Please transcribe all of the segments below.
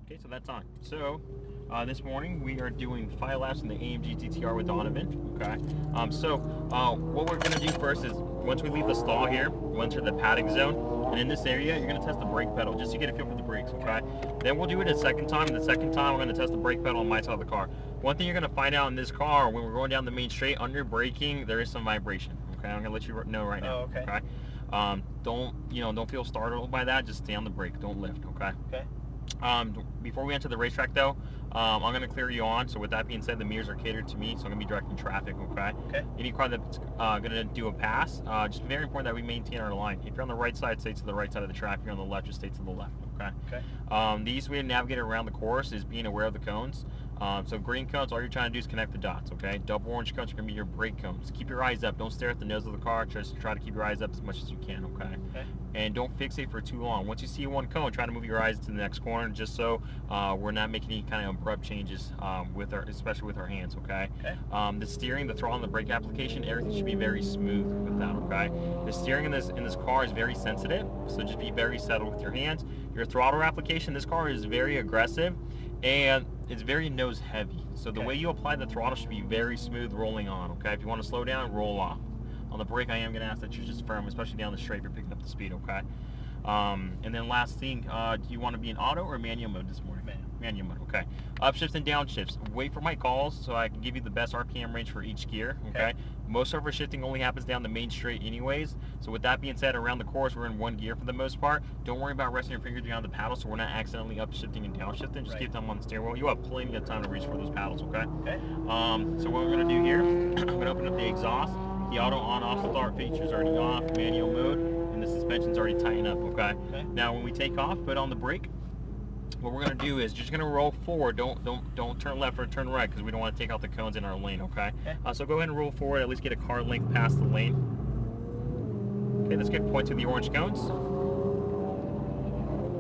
Okay, so that's on. So this morning we are doing 5 laps in the AMG GTR with Donovan. Okay. What we're gonna do first is once we leave the stall here, we'll enter the padding zone, and in this area you're gonna test the brake pedal just to get a feel for the brakes. Okay. Then we'll do it a second time. And the second time we're gonna test the brake pedal on my side of the car. One thing you're gonna find out in this car when we're going down the main straight under braking, there is some vibration. Okay. I'm gonna let you know right now. Oh, okay. Okay. Don't feel startled by that. Just stay on the brake. Don't lift. Okay. Okay. Before we enter the racetrack though, I'm going to clear you on. So with that being said, the mirrors are catered to me, so I'm going to be directing traffic, okay? Okay. Any car that's going to do a pass, just very important that we maintain our line. If you're on the right side, stay to the right side of the track. If you're on the left, just stay to the left, okay? Okay. The easiest way to navigate around the course is being aware of the cones. So green cones, all you're trying to do is connect the dots, okay? Double orange cones are going to be your brake cones. Keep your eyes up. Don't stare at the nose of the car. Just try to keep your eyes up as much as you can, okay? Okay. And don't fixate for too long. Once you see one cone, try to move your eyes to the next corner, just so we're not making any kind of abrupt changes especially with our hands, okay? Okay. The steering, the throttle, and the brake application, everything should be very smooth with that, okay? The steering in this car is very sensitive, so just be very settled with your hands. Your throttle application, this car is very aggressive, and it's very nose heavy. So the way you apply the throttle should be very smooth rolling on, okay? If you want to slow down, roll off. On the brake, I am going to ask that you're just firm, especially down the straight if you're picking up the speed, okay? And then last thing, do you want to be in auto or manual mode this morning? Manual mode, okay. Upshifts and downshifts. Wait for my calls so I can give you the best RPM range for each gear, okay? Most of our shifting only happens down the main straight anyways. So with that being said, around the course, we're in one gear for the most part. Don't worry about resting your fingers behind the paddle so we're not accidentally upshifting and downshifting. Just keep them on the steering wheel. You have plenty of time to reach for those paddles, okay? So what we're going to do here, I'm going to open up the exhaust. The auto on-off start feature is already off, manual mode, and the suspension's already tightened up, okay? Now when we take off, put on the brake, what we're gonna do is just gonna roll forward. Don't turn left or turn right because we don't want to take out the cones in our lane, okay? So go ahead and roll forward, at least get a car length past the lane. Okay, let's get point to the orange cones.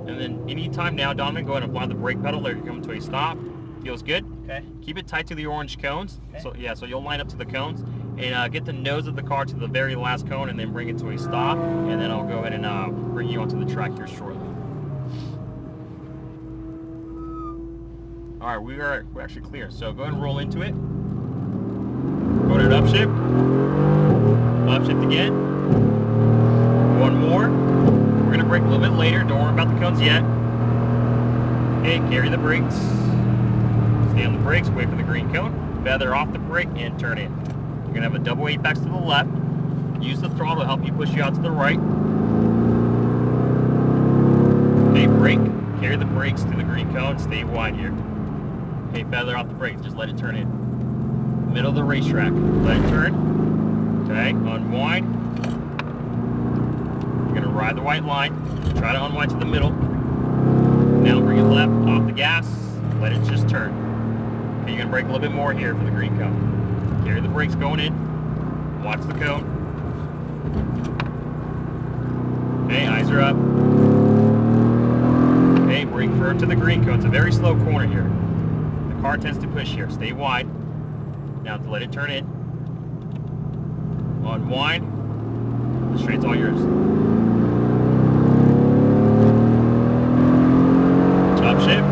And then anytime now, Donovan, go ahead and apply the brake pedal. There you come to a stop. Feels good. Okay. Keep it tight to the orange cones. So you'll line up to the cones and get the nose of the car to the very last cone and then bring it to a stop. And then I'll go ahead and bring you onto the track here shortly. All right, we're actually clear. So go ahead and roll into it. Go to an upshift. Upshift again. One more. We're gonna brake a little bit later. Don't worry about the cones yet. Okay, carry the brakes. Stay on the brakes, wait for the green cone, feather off the brake, and turn in. You're going to have a double 8-packs to the left. Use the throttle to help you push you out to the right. Okay, brake. Carry the brakes to the green cone. Stay wide here. Okay, feather off the brakes. Just let it turn in. Middle of the racetrack. Let it turn. Okay, unwind. You're going to ride the white line. Try to unwind to the middle. Now bring it left, off the gas. Let it just turn. Okay, you're going to brake a little bit more here for the green cone. Carry the brakes going in. Watch the cone. Okay, eyes are up. Okay, brake firm to the green cone. It's a very slow corner here. The car tends to push here. Stay wide. Now to let it turn in. Unwind. The straight's all yours. Upshift.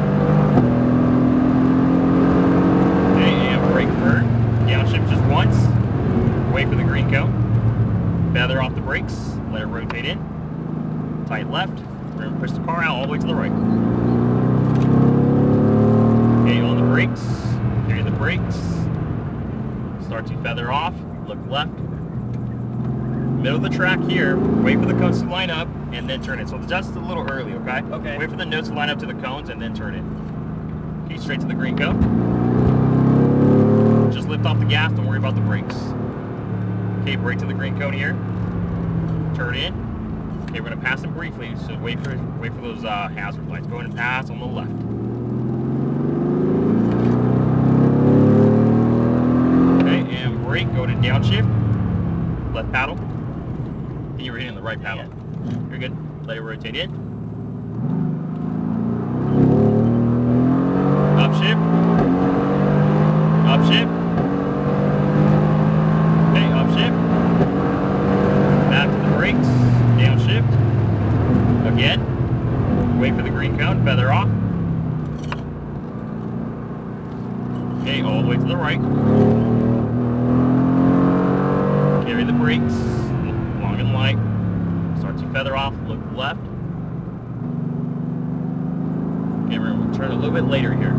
Just once, wait for the green cone, feather off the brakes, let it rotate in, tight left, we're going to push the car out all the way to the right. Okay, on the brakes, carry the brakes, start to feather off, look left, middle of the track here, wait for the cones to line up, and then turn it. So just a little early, okay? Okay. Wait for the nose to line up to the cones, and then turn it. Okay, straight to the green cone. Just lift off the gas, don't worry about the brakes. Okay, brake to the green cone here. Turn in. Okay, we're gonna pass them briefly, so wait for those hazard lights. Go ahead and pass on the left. Okay, and brake, go to downshift. Left paddle. And you're hitting the right paddle. You're good. Let it rotate in. Upshift. Upshift. Okay, upshift. Back to the brakes. Downshift. Again. Wait for the green cone. Feather off. Okay, all the way to the right. Carry the brakes, long and light. Start to feather off, look left. Okay, we're going to turn a little bit later here.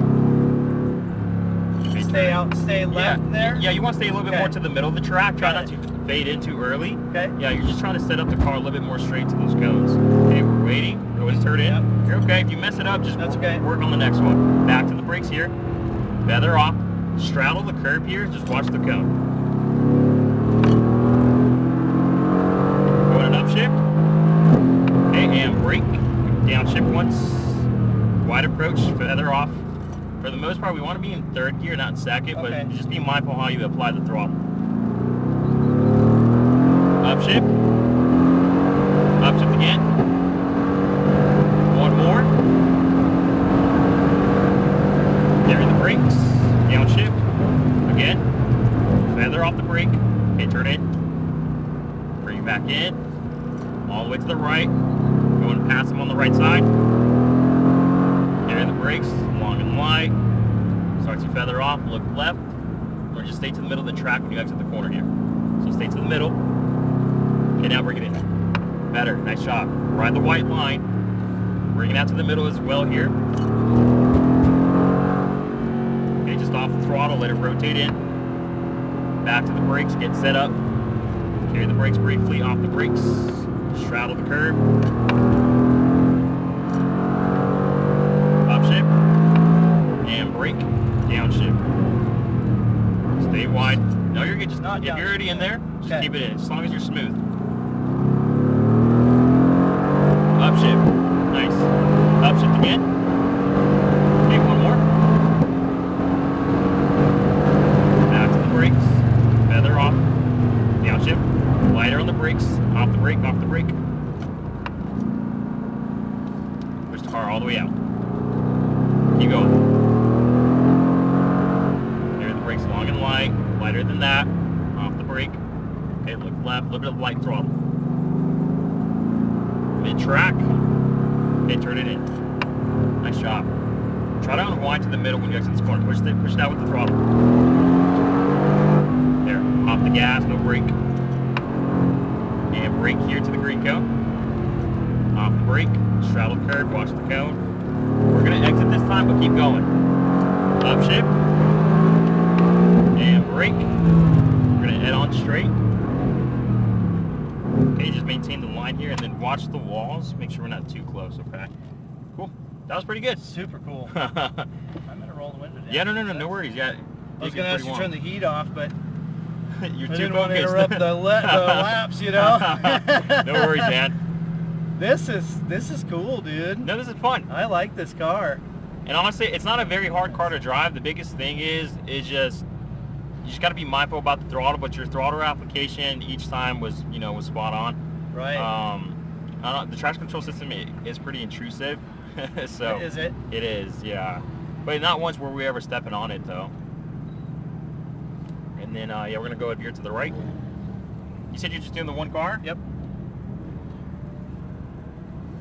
Okay, Stay left there? Yeah, you want to stay a little bit more to the middle of the track. Try not to fade in too early. Okay. Yeah, you're just trying to set up the car a little bit more straight to those cones. Okay, we're waiting. Go ahead and turn in. Yep. You're okay. If you mess it up, just work on the next one. Back to the brakes here. Feather off. Straddle the curb here. Just watch the cone. Go ahead and upshift. Okay, and brake. Downshift once. Wide approach. Feather off. For the most part, we want to be in third gear, not second, but just be mindful how you apply the throttle. Upshift. Upshift again. One more. Carry the brakes. Downshift. Again. Feather off the brake. Okay, turn in. Bring it back in. All the way to the right. Going to pass them on the right side. Carry the brakes. Long and light. Start to feather off. Look left. Or just stay to the middle of the track when you exit the corner here. So stay to the middle. Okay, now bring it in. Better. Nice job. Ride the white line. Bring it out to the middle as well here. Okay, just off the throttle. Let it rotate in. Back to the brakes. Get set up. Carry the brakes briefly. Off the brakes. Straddle the curb. Upshift. And brake. Downshift. Stay wide. No, you're good. Just if you're already in there, just keep it in. As long as you're smooth. Upshift. Nice. Upshift again. Okay, one more. Back to the brakes. Feather off. Downshift. Lighter on the brakes. Off the brake. Off the brake. Push the car all the way out. Keep going. Carry the brakes long and light. Lighter than that. Off the brake. Okay, look left. A little bit of light throttle. Mid-track. Okay, turn it in. Nice job. Try to unwind to the middle when you exit this corner. Push it out with the throttle. There. Off the gas, no brake. And brake here to the green cone. Off the brake. Straddle the curb. Watch the cone. We're going to exit this time, but keep going. Upshift. And brake. We're going to head on straight. Okay, just maintain the line here and then watch the walls. Make sure we're not too close, okay? Cool. That was pretty good. Super cool. I'm going to roll the window down. Yeah, no worries. Yeah, I was going to ask you to turn the heat off, but you're I too didn't want to focused. interrupt the laps, you know? No worries, man. This is cool, dude. No, this is fun. I like this car. And honestly, it's not a very hard car to drive. The biggest thing is just you just got to be mindful about the throttle, but your throttle application each time was spot on. Right. I don't know, the traction control system is pretty intrusive. So is it? It is, yeah. But not once were we ever stepping on it though. And then yeah, we're gonna go here to the right. You said you're just doing the one car? Yep.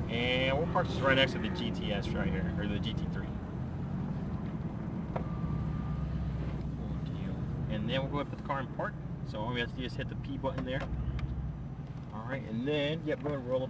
And we'll park this right next to the GTS right here, or the GT3. And then we'll go ahead and put the car in park. So all we have to do is hit the P button there. All right, and then, yep, go ahead and roll up that